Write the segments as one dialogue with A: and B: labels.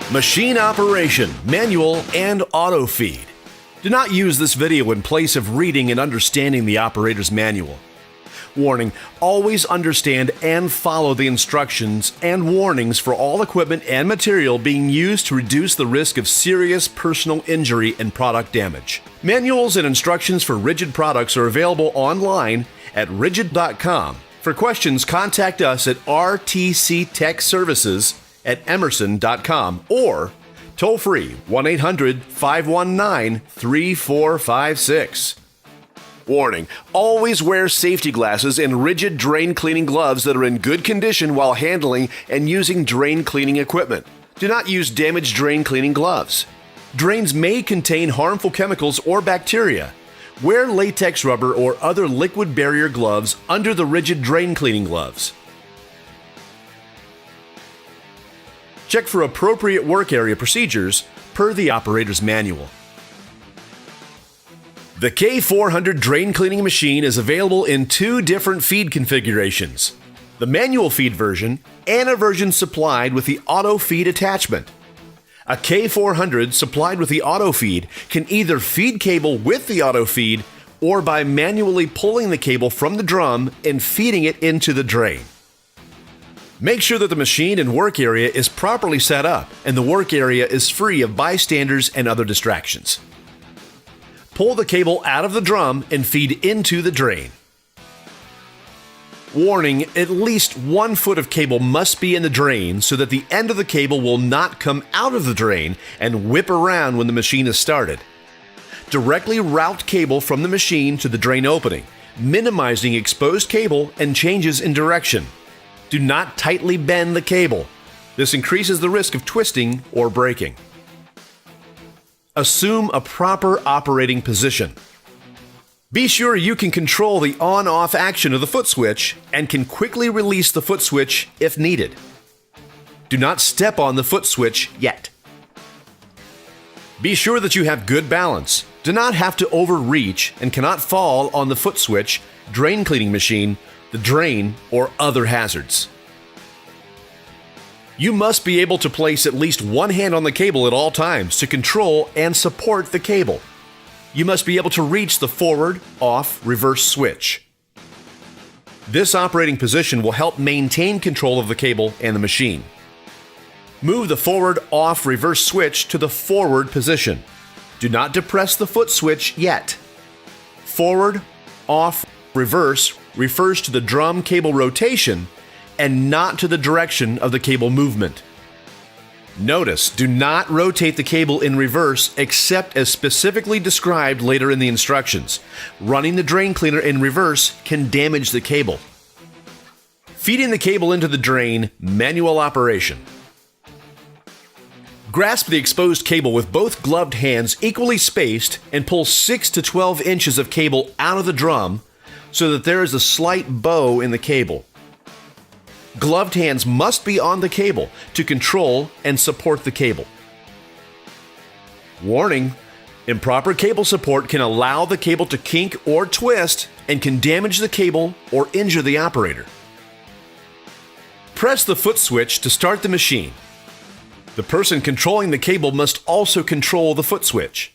A: Machine operation, manual, and auto feed. Do not use this video in place of reading and understanding the operator's manual. Warning: always understand and follow the instructions and warnings for all equipment and material being used to reduce the risk of serious personal injury and product damage. Manuals and instructions for RIDGID products are available online at RIDGID.com. For questions, contact us at rtctechservices@emerson.com or toll free 1-800-519-3456. Warning: always wear safety glasses and RIDGID drain cleaning gloves that are in good condition while handling and using drain cleaning equipment. Do not use damaged drain cleaning gloves. Drains may contain harmful chemicals or bacteria. Wear latex rubber or other liquid barrier gloves under the RIDGID drain cleaning gloves. Check for appropriate work area procedures per the operator's manual. The K-400 drain cleaning machine is available in two different feed configurations: the manual feed version and a version supplied with the auto feed attachment. A K-400 supplied with the auto feed can either feed cable with the auto feed or by manually pulling the cable from the drum and feeding it into the drain. Make sure that the machine and work area is properly set up and the work area is free of bystanders and other distractions. Pull the cable out of the drum and feed into the drain. Warning: at least 1 foot of cable must be in the drain so that the end of the cable will not come out of the drain and whip around when the machine is started. Directly route cable from the machine to the drain opening, minimizing exposed cable and changes in direction. Do not tightly bend the cable. This increases the risk of twisting or breaking. Assume a proper operating position. Be sure you can control the on-off action of the foot switch and can quickly release the foot switch if needed. Do not step on the foot switch yet. Be sure that you have good balance. Do not have to overreach and cannot fall on the foot switch, drain cleaning machine, the drain, or other hazards. You must be able to place at least one hand on the cable at all times to control and support the cable. You must be able to reach the forward, off, reverse switch. This operating position will help maintain control of the cable and the machine. Move the forward, off, reverse switch to the forward position. Do not depress the foot switch yet. Forward, off, reverse refers to the drum cable rotation and not to the direction of the cable movement. Notice: do not rotate the cable in reverse except as specifically described later in the instructions. Running the drain cleaner in reverse can damage the cable. Feeding the cable into the drain, manual operation. Grasp the exposed cable with both gloved hands equally spaced and pull 6 to 12 inches of cable out of the drum so that there is a slight bow in the cable. Gloved hands must be on the cable to control and support the cable. Warning: improper cable support can allow the cable to kink or twist and can damage the cable or injure the operator. Press the foot switch to start the machine. The person controlling the cable must also control the foot switch.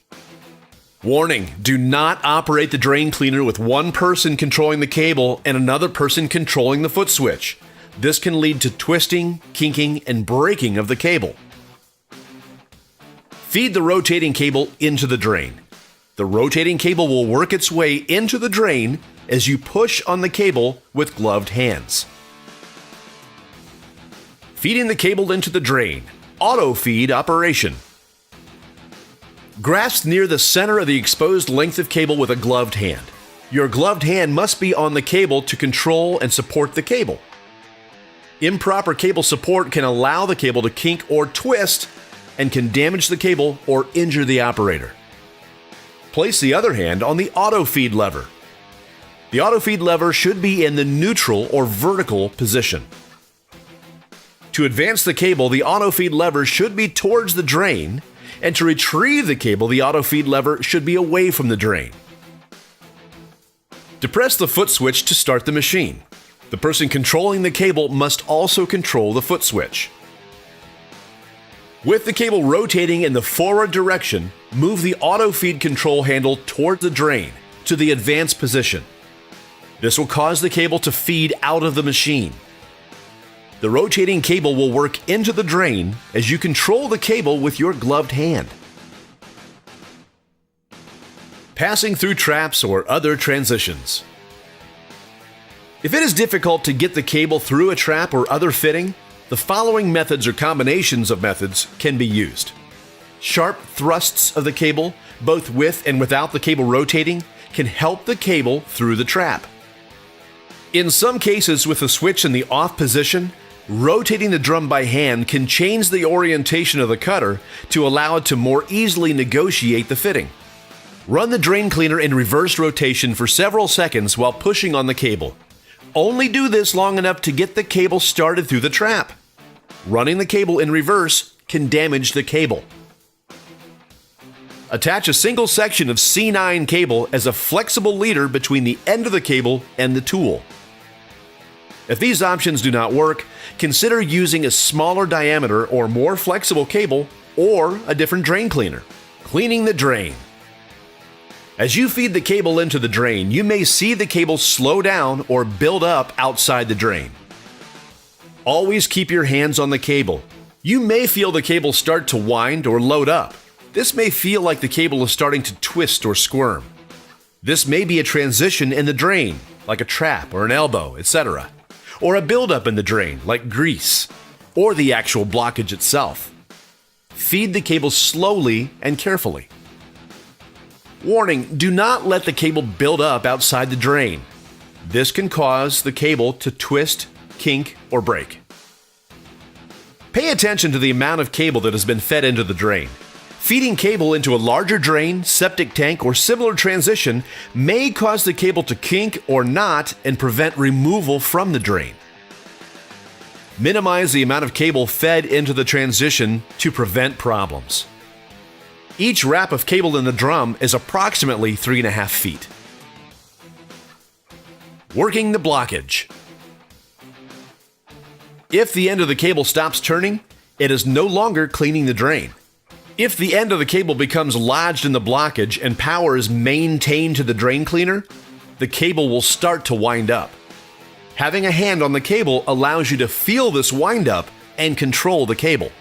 A: Warning: do not operate the drain cleaner with one person controlling the cable and another person controlling the foot switch. This can lead to twisting, kinking, and breaking of the cable. Feed the rotating cable into the drain. The rotating cable will work its way into the drain as you push on the cable with gloved hands. Feeding the cable into the drain. Auto feed operation. Grasp near the center of the exposed length of cable with a gloved hand. Your gloved hand must be on the cable to control and support the cable. Improper cable support can allow the cable to kink or twist and can damage the cable or injure the operator. Place the other hand on the auto feed lever. The auto feed lever should be in the neutral or vertical position. To advance the cable, the auto feed lever should be towards the drain, and to retrieve the cable, the auto feed lever should be away from the drain. Depress the foot switch to start the machine. The person controlling the cable must also control the foot switch. With the cable rotating in the forward direction, move the auto feed control handle toward the drain to the advanced position. This will cause the cable to feed out of the machine. The rotating cable will work into the drain as you control the cable with your gloved hand. Passing through traps or other transitions. If it is difficult to get the cable through a trap or other fitting, the following methods or combinations of methods can be used. Sharp thrusts of the cable, both with and without the cable rotating, can help the cable through the trap. In some cases, with the switch in the off position, rotating the drum by hand can change the orientation of the cutter to allow it to more easily negotiate the fitting. Run the drain cleaner in reverse rotation for several seconds while pushing on the cable. Only do this long enough to get the cable started through the trap. Running the cable in reverse can damage the cable. Attach a single section of C9 cable as a flexible leader between the end of the cable and the tool. If these options do not work, consider using a smaller diameter or more flexible cable or a different drain cleaner. Cleaning the drain. As you feed the cable into the drain, you may see the cable slow down or build up outside the drain. Always keep your hands on the cable. You may feel the cable start to wind or load up. This may feel like the cable is starting to twist or squirm. This may be a transition in the drain, like a trap or an elbow, etc., or a buildup in the drain, like grease, or the actual blockage itself. Feed the cable slowly and carefully. Warning, do not let the cable build up outside the drain. This can cause the cable to twist, kink, or break. Pay attention to the amount of cable that has been fed into the drain. Feeding cable into a larger drain, septic tank, or similar transition may cause the cable to kink or knot and prevent removal from the drain. Minimize the amount of cable fed into the transition to prevent problems. Each wrap of cable in the drum is approximately 3.5 feet. Working the blockage. If the end of the cable stops turning, it is no longer cleaning the drain. If the end of the cable becomes lodged in the blockage and power is maintained to the drain cleaner, the cable will start to wind up. Having a hand on the cable allows you to feel this wind up and control the cable.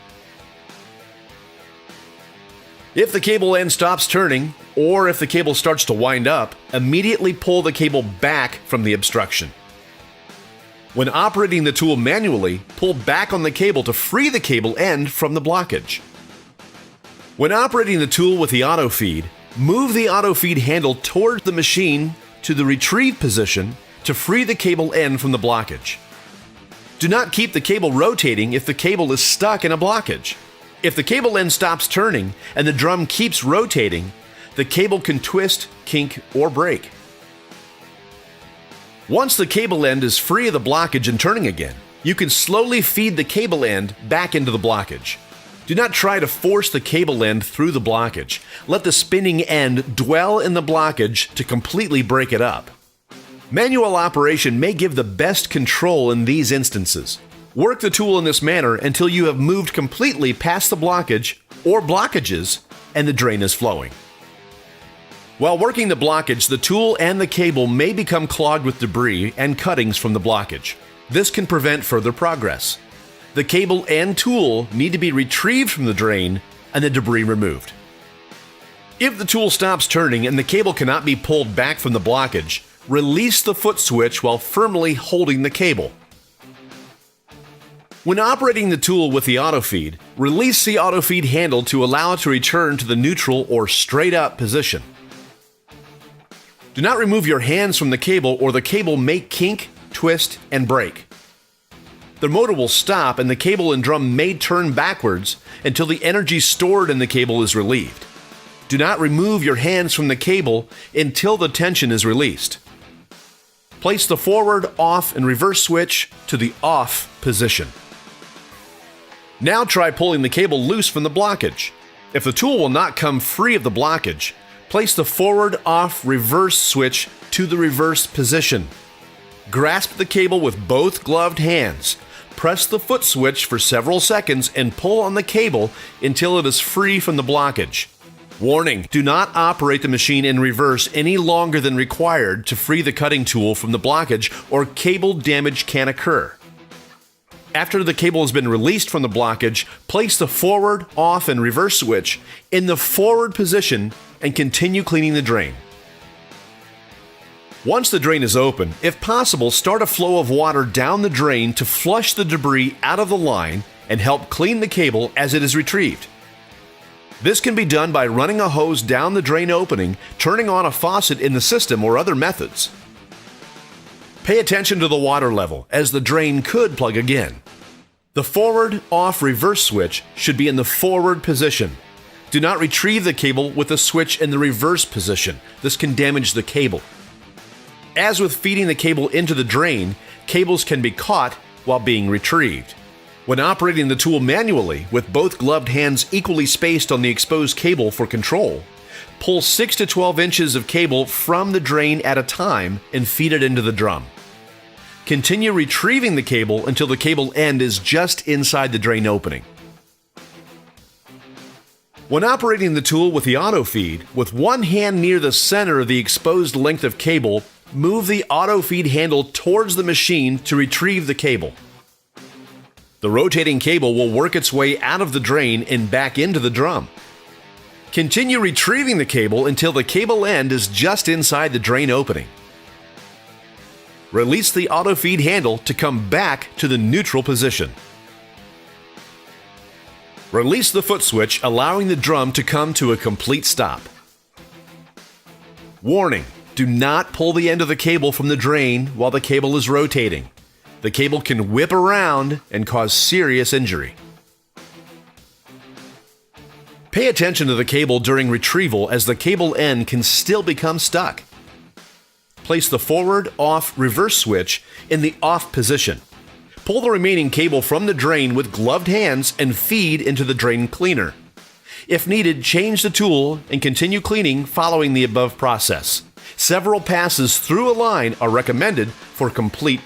A: If the cable end stops turning, or if the cable starts to wind up, immediately pull the cable back from the obstruction. When operating the tool manually, pull back on the cable to free the cable end from the blockage. When operating the tool with the auto feed, move the auto feed handle toward the machine to the retrieve position to free the cable end from the blockage. Do not keep the cable rotating if the cable is stuck in a blockage. If the cable end stops turning and the drum keeps rotating, the cable can twist, kink, or break. Once the cable end is free of the blockage and turning again, you can slowly feed the cable end back into the blockage. Do not try to force the cable end through the blockage. Let the spinning end dwell in the blockage to completely break it up. Manual operation may give the best control in these instances. Work the tool in this manner until you have moved completely past the blockage or blockages and the drain is flowing. While working the blockage, the tool and the cable may become clogged with debris and cuttings from the blockage. This can prevent further progress. The cable and tool need to be retrieved from the drain and the debris removed. If the tool stops turning and the cable cannot be pulled back from the blockage, release the foot switch while firmly holding the cable. When operating the tool with the auto feed, release the auto feed handle to allow it to return to the neutral or straight up position. Do not remove your hands from the cable or the cable may kink, twist, and break. The motor will stop and the cable and drum may turn backwards until the energy stored in the cable is relieved. Do not remove your hands from the cable until the tension is released. Place the forward, off, and reverse switch to the off position. Now try pulling the cable loose from the blockage. If the tool will not come free of the blockage, place the forward, off, reverse switch to the reverse position. Grasp the cable with both gloved hands. press the foot switch for several seconds and pull on the cable until it is free from the blockage. Warning: do not operate the machine in reverse any longer than required to free the cutting tool from the blockage, or cable damage can occur. After the cable has been released from the blockage, place the forward, off, and reverse switch in the forward position and continue cleaning the drain. Once the drain is open, if possible, start a flow of water down the drain to flush the debris out of the line and help clean the cable as it is retrieved. This can be done by running a hose down the drain opening, turning on a faucet in the system, or other methods. Pay attention to the water level, as the drain could plug again. The forward, off, reverse switch should be in the forward position. Do not retrieve the cable with the switch in the reverse position. This can damage the cable. As with feeding the cable into the drain, cables can be caught while being retrieved. When operating the tool manually, with both gloved hands equally spaced on the exposed cable for control, pull 6 to 12 inches of cable from the drain at a time and feed it into the drum. Continue retrieving the cable until the cable end is just inside the drain opening. When operating the tool with the auto feed, with one hand near the center of the exposed length of cable, move the auto feed handle towards the machine to retrieve the cable. The rotating cable will work its way out of the drain and back into the drum. Continue retrieving the cable until the cable end is just inside the drain opening. Release the auto feed handle to come back to the neutral position. Release the foot switch, allowing the drum to come to a complete stop. Warning: do not pull the end of the cable from the drain while the cable is rotating. The cable can whip around and cause serious injury. Pay attention to the cable during retrieval, as the cable end can still become stuck. Place the forward, off, reverse switch in the off position. Pull the remaining cable from the drain with gloved hands and feed into the drain cleaner. If needed, change the tool and continue cleaning following the above process. Several passes through a line are recommended for complete